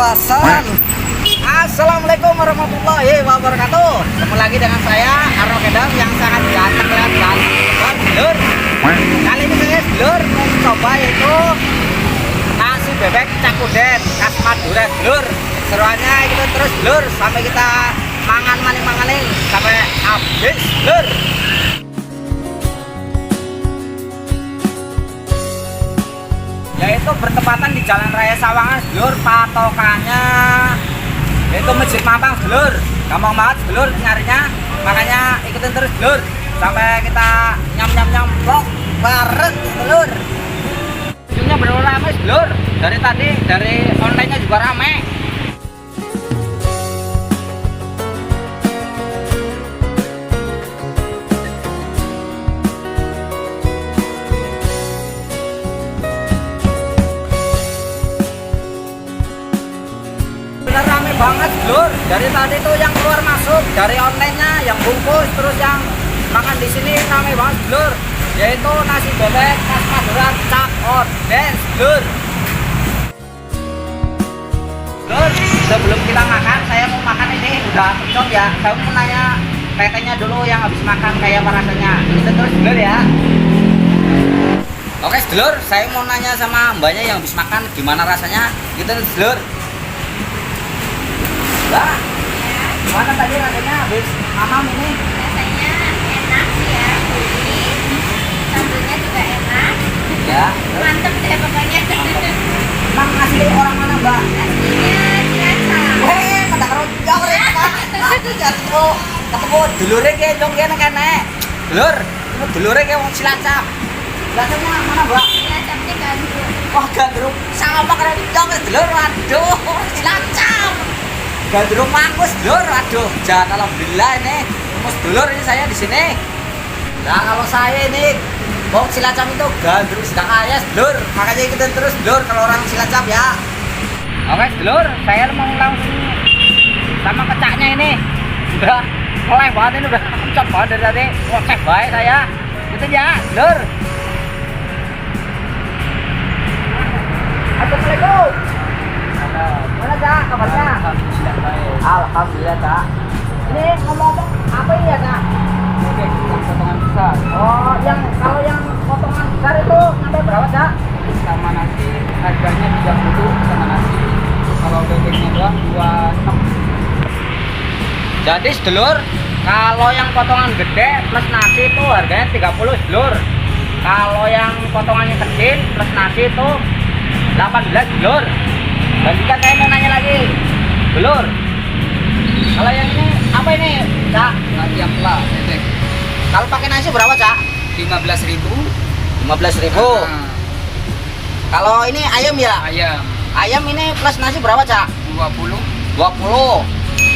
Wasallam. Assalamualaikum warahmatullahi wabarakatuh. Ketemu lagi dengan saya Arno Kedam yang sangat ganteng dan sedulur. Kali ini saya sedulur mau coba itu nasi bebek cakuden khas Madura sedulur. Seruannya itu terus sedulur sampai kita mangan maning-manganing sampai habis sedulur. Yaitu bertepatan di Jalan Raya Sawangan sedulur, patokannya yaitu Masjid Mampang sedulur. Gampang banget sedulur nyarinya, makanya ikutin terus sedulur sampai kita nyam vlog bareng sedulur. Videonya bener rame sedulur, dari tadi dari online-nya juga rame. Rame banget sedulur, dari tadi tuh yang keluar masuk dari online-nya, yang bungkus terus yang makan di sini rame banget sedulur, yaitu nasi bebek khas Madura cakuden sedulur. Sedulur, sebelum kita makan saya mau makan ini udah pecot ya, saya mau nanya tetenya dulu yang habis makan kayak apa rasanya. Kita terus sedulur ya. Oke sedulur, saya mau nanya sama mbaknya yang habis makan gimana rasanya. Kita terus sedulur. Mbak, gimana tadi rasanya habis mamam ini? Rasanya enak sih ya, gurih, sambelnya juga enak, Ya, mantep deh pokoknya. emang asli orang mana mbak? Aslinya Cilacap. Pada karo jauh ya kak. Ketemu dulure kayak dong kene kene. Dulur, ini dulure kayak wong Cilacap. Cilacapnya mana mbak? Cilacapnya Gandrung. Wah Gandrung, sama keren jauh dulur. Waduh, Cilacap. Gandrung mangkus dulur, waduh. Jangan alhamdulillah ini. Mus dulur ini saya di sini. Nah kalau saya ini wong Cilacap itu Gandrung sedang ayas dulur. Makanya ikutin terus dulur kalau orang Cilacap ya. Oke dulur, saya mau langsung sama kecaknya ini. Udah meleh banget ini, udah kencot banget dari tadi. Ngoceh baik saya. Gitu ya dulur. Assalamualaikum. Mana Cak kabarnya? Alhamdulillah Cak. Ini ngomong-ngomong apa ini ya Cak? Bebek yang potongan besar Oh, yang kalau yang potongan besar itu sampai berapa Cak? sama nasi harganya 30 sama nasi. Kalau bebeknya doang 26. Jadi sedulur, kalau yang potongan gede plus nasi itu harganya 30 sedulur. Kalau yang potongannya kecil plus nasi itu 18 sedulur. Dan jika saya mau nanya lagi, sedulur, kalau yang ini apa ini Cak? Nasi yang pula bebek Kalau pakai nasi berapa Cak? 15.000. 15.000. Kalau ini ayam ya? Ayam Ayam ini plus nasi berapa Cak? 20. 20.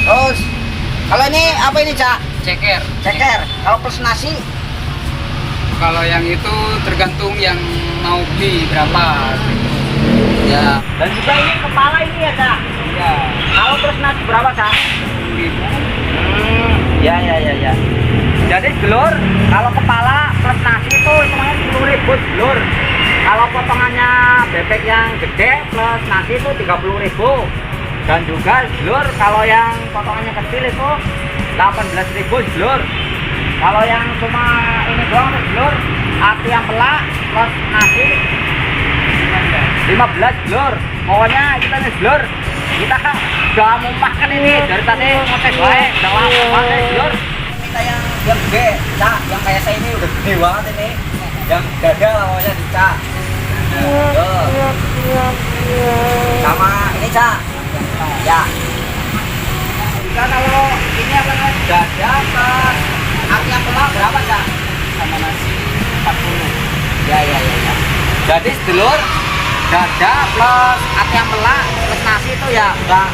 Terus kalau ini apa ini Cak? Ceker. Ceker. Kalau plus nasi Kalau yang itu tergantung yang mau beli berapa. ya. Dan juga ini kepala ini ya Cak? Ya, Kalau plus nasi berapa Cak? 10.000. Ya. Jadi sedulur, kalau kepala plus nasi itu hitungannya 10.000 sedulur. Kalau potongannya bebek yang gede plus nasi itu 30.000. Dan juga sedulur, kalau yang potongannya kecil itu 18.000 sedulur. Kalau yang cuma ini doang sedulur, ati yang pelak plus nasi 15 sedulur. Pokoknya kita nih sedulur, kita udah mau makan ini dari tadi ngecek baik, udah lama banget sedulur. Kita yang gede, Cak, yang kayak saya ini udah gede banget ini, yang dada lah pokoknya di Cak. Tuh. Sama ini Cak, ya. Jika kalau ini apa namanya dada plus ati yang pelak berapa Cak? Sama nasi 40. Ya. Jadi sedulur, dada plus ati yang pelak plus nasi itu ya udah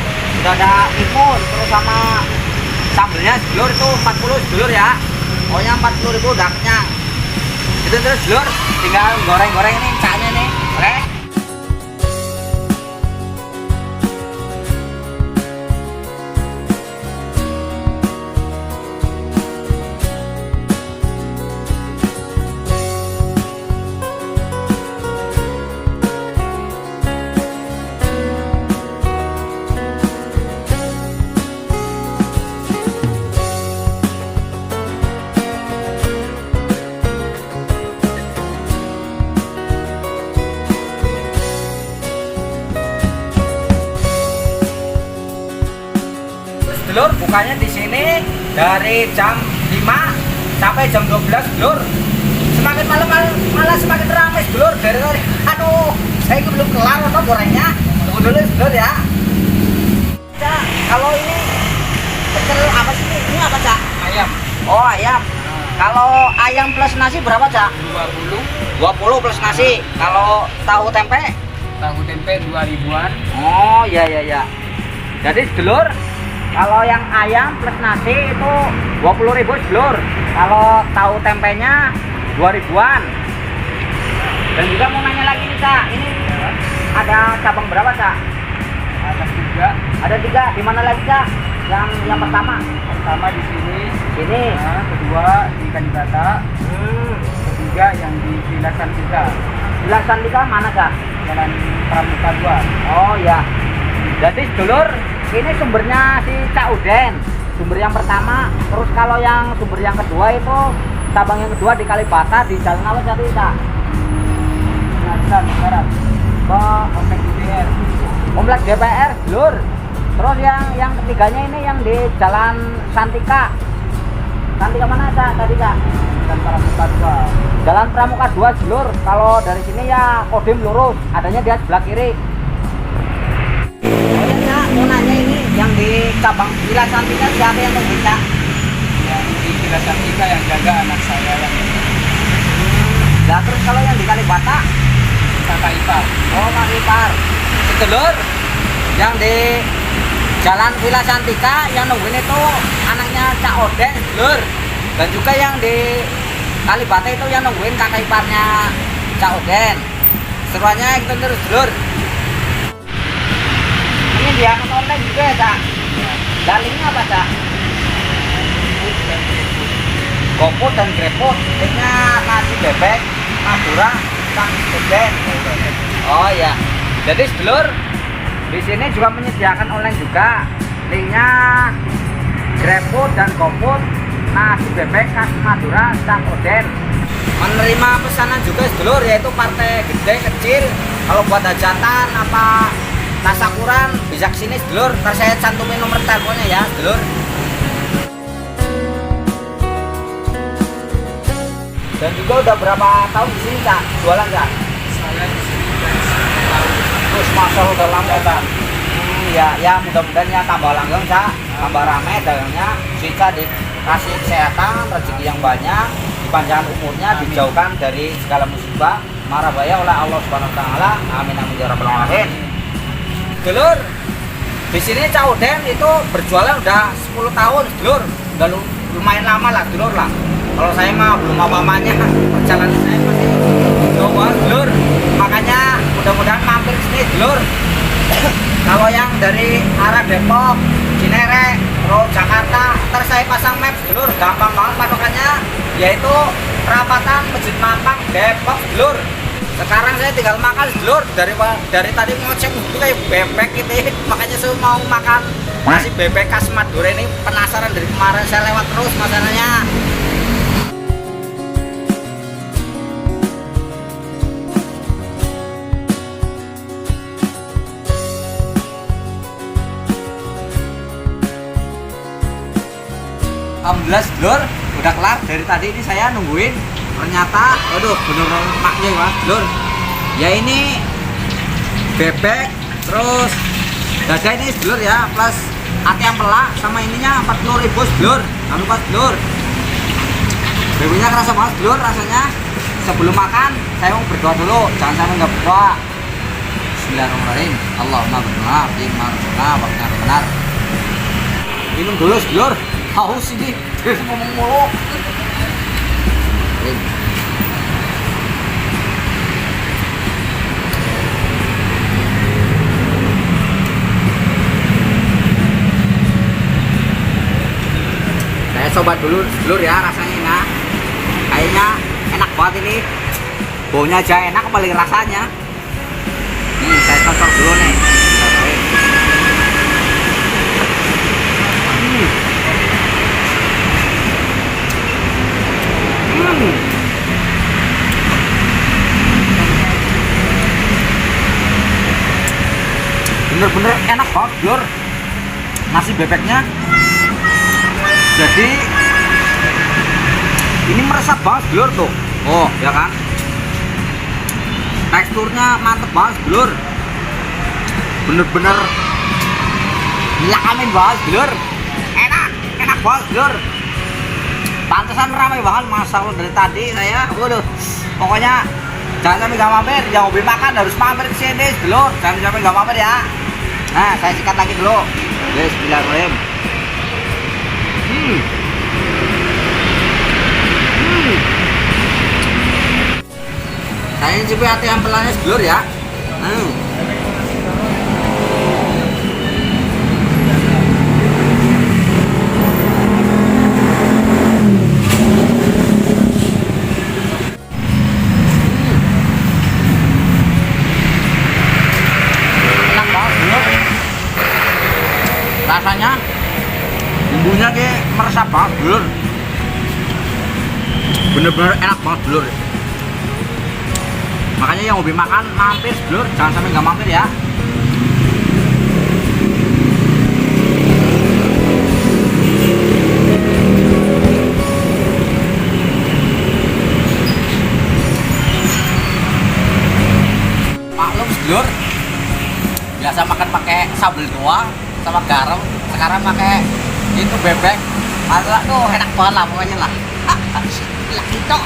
ada timun terus sama sambelnya sedulur itu 40 sedulur ya. Pokoknya 40.000 udah kenyang. Itu terus sedulur, tinggal goreng-goreng ini caknya nih. Oke. dulur, bukanya di sini dari jam 5 sampai jam 12 dulur. Semakin malam malah semakin ramai dulur. Dari aduh, saya ini belum kelar apa gorengnya. Tunggu dulu dulur ya. Cak, kalau ini pecel apa sih ini? Ini apa, Cak? Ayam. Oh, ayam. Kalau ayam plus nasi berapa, Cak? 20. 20 plus nasi. Kalau tahu tempe? Tahu tempe 2 ribuan. Oh, iya iya iya. Jadi sedulur, kalau yang ayam plus nasi itu 20.000 sedulur. Kalau tahu tempenya 2 ribuan. Dan juga mau nanya lagi nih, Cak. Ini ada cabang berapa, Cak? Ada 3. Ada 3. Di mana lagi, Cak? Yang pertama. Pertama di sini. Ini. Nah, kedua di Kalibata. Ketiga yang di Villa Santika. Villa Santika mana, Cak? Jalan Pramuka 2. Oh ya. Jadi sedulur, ini sumbernya si Cak Uden. Sumber yang pertama, terus kalau yang sumber yang kedua itu cabang yang kedua di Kalibata di Jalan apa tadi, Cak? Nasan Barat. Komplek DPR. Kompleks DPR, sedulur. Terus yang ketiganya ini yang di Jalan Santika. Santika mana, Cak? Tadi, Cak? Jalan Pramuka 2. Jalan Pramuka 2, sedulur. Kalau dari sini ya Kodim lurus, adanya dia sebelah kiri. Oh ya, Cak, mau nanya ini yang di cabang Villa Santika siapa yang nunggu, Cak? Yang di Villa Santika yang jaga anak saya yang Nah, terus kalau yang di Kalibata? kakak ipar. Oh, Kak Ipar. Sedulur, yang di Jalan Villa Santika yang nungguin itu anaknya Cak Oden, sedulur. Dan juga yang di Kalibata itu yang nungguin kakak iparnya Cak Oden. Seruannya itu terus, sedulur. Ini dia akan online juga ya, Cak? Dalingnya apa, Cak? GoFood dan GrabFood. Linknya nasi bebek, Madura, Kang Oden. Oh ya. Jadi sedulur, di sini juga menyediakan online juga. Linknya GrabFood dan GoFood, nasi bebek khas Madura, Kang Oden. Menerima pesanan juga sedulur, yaitu partai gede kecil. Kalau buat hajatan apa tasakuran bisa kesini sedulur. Ntar saya cantumin nomor teleponnya ya sedulur. Dan juga udah berapa tahun di sini, Cak? Jualan, Cak? Saya di sini dari 10 tahun. Terus masa udah lama, Cak? Ya mudah-mudahan ya tambah langgeng, Cak. Tambah rame dagangnya. Sika dikasih kesehatan, rezeki yang banyak, dipanjangkan umurnya, dijauhkan dari segala musibah, mara bahaya oleh Allah Subhanahu wa taala. Amin amin ya rabbal alamin. Dulur, di sini Cak Oden itu berjualan udah 10 tahun, dulur. Udah lumayan lama lah, dulur lah. Kalau saya mah belum apa-apanya, perjalanan saya masih jauh, dulur. Makanya mudah-mudahan mampir sini, dulur. Kalau yang dari arah Depok, Cinere, terus Jakarta, ntar saya pasang map, dulur. Gampang banget patokannya, yaitu perapatan Masjid Mampang, Depok, dulur. Sekarang saya tinggal makan, dulur. Dari tadi ngocek itu kayak bebek gitu, makanya saya mau makan nasi bebek khas Madura ini. Penasaran dari kemarin, saya lewat terus masalahnya. Alhamdulillah sedulur, udah kelar. Dari tadi ini saya nungguin. Ternyata, aduh bener-bener maknya ya sedulur. Ya ini bebek, terus dada ini sedulur ya, plus ati ampela sama ininya 40.000 sedulur. Jangan lupa sedulur. Bebeknya kerasa banget sedulur rasanya. Sebelum makan, saya mau berdoa dulu. Jangan sampai nggak berdoa. Bismillahirrahmanirrahim. Allahumma berdoa, bima benar. Minum dulu sedulur. Haus ini, terus ngomong mulu. Saya coba dulu ya rasanya nah. Kayaknya enak banget ini. Baunya aja enak, apalagi rasanya. Nih, saya cocok dulu nih. Bener-bener enak banget, Lur. Nasi bebeknya Jadi ini meresap banget sedulur tuh. Oh ya kan, teksturnya mantep banget sedulur, bener-bener lakamin banget sedulur, enak banget sedulur. Pantesan ramai banget Masya Allah dari tadi saya. Waduh, pokoknya jangan sampai gak mampir. Yang hobi makan harus mampir ke sini sedulur, jangan sampai gak mampir ya. Nah saya sikat lagi dulu. Bismillahirrahmanirrahim. Saya coba hati yang pelannya sedulur ya. Enak banget sedulur. Rasanya bumbunya kayak meresap banget sedulur. Bener-bener enak banget sedulur. Makanya yang hobi makan mampir sedulur, jangan sampai nggak mampir ya. Maklum sedulur, biasa makan pakai sambal doang sama garam, sekarang pakai itu bebek. Malah tuh enak banget lah pokoknya lah. Lah itu,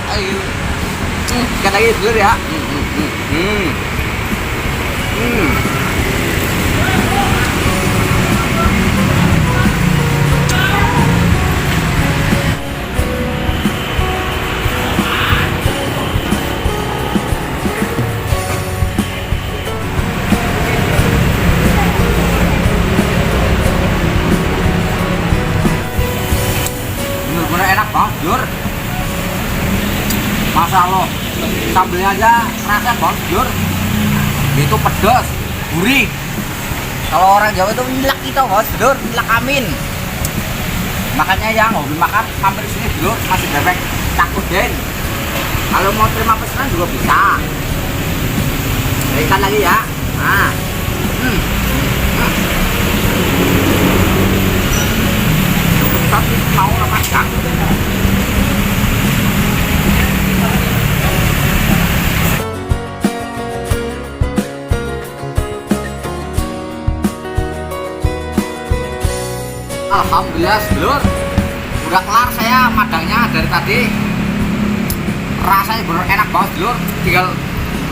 ikan lagi sedulur ya. Bener-bener enak banget sedulur. Masya Allah, sambelnya aja rasa banget sedulur. Itu pedas, gurih. Kalau orang Jawa itu nyelak itu bos sedulur, nyelak amin. Makanya yang hobi makan hampir sini dulu masih bebek takut den. Kalau mau terima pesanan juga bisa. Ikan lagi ya. Nah. Tapi mau lepas kan? Alhamdulillah sedulur, udah kelar saya madangnya dari tadi. Rasanya bener enak banget sedulur, tinggal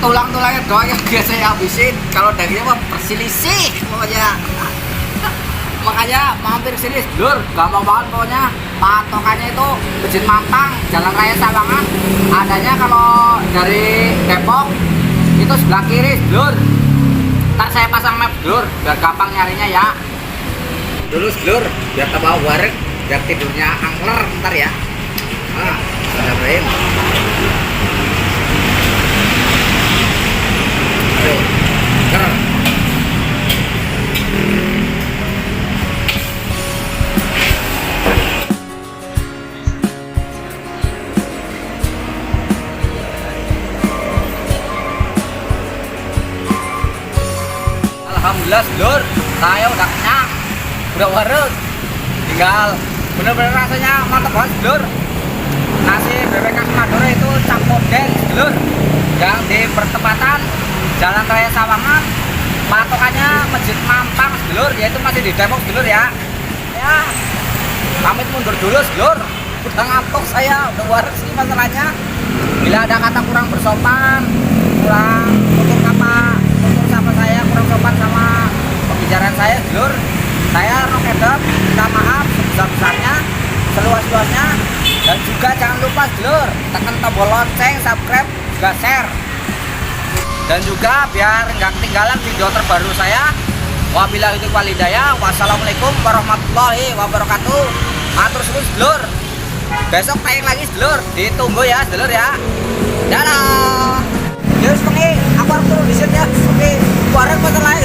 tulang-tulangnya doang yang biasa saya habisin. Kalau dagingnya mah berselisih pokoknya. Makanya mampir sini sedulur, gampang banget pokoknya. Patokannya itu Masjid Mampang, Jalan Raya Sawangan. Adanya kalau dari Depok itu sebelah kiri sedulur. Ntar saya pasang map sedulur, biar gampang nyarinya ya. Dulu sedulur, biar tambah wareg, biar tidurnya angler ntar ya. Nah, Bismillahirrahmanirrahim. Ayo, ker. Alhamdulillah sedulur, saya udah kenyang, udah wareg. Tinggal bener-bener rasanya mantap banget sedulur. Nasi bebek khas Madura itu cap model sedulur, yang di pertempatan Jalan Raya Sawangan. Patokannya Masjid Mampang sedulur, yaitu masih di Depok sedulur ya. Ya, pamit mundur dulu sedulur, udah ngantuk saya, udah wareg sih masalahnya. Bila ada kata kurang bersopan, kurang tutur sama saya, kurang sopan sama pembicaraan saya sedulur, saya Rokedop minta maaf sebesar-besarnya, seluas-luasnya. Dan juga jangan lupa sedulur, tekan tombol lonceng, subscribe, juga share. Dan juga biar nggak ketinggalan video terbaru saya. Wabillahi taufiq wal hidayah. Wassalamualaikum warahmatullahi wabarakatuh. Matur suwun sedulur. Besok tayang lagi sedulur, ditunggu ya sedulur ya. Dadah. Terus pengen aku harus turun di sini ya. Oke, bareng masalah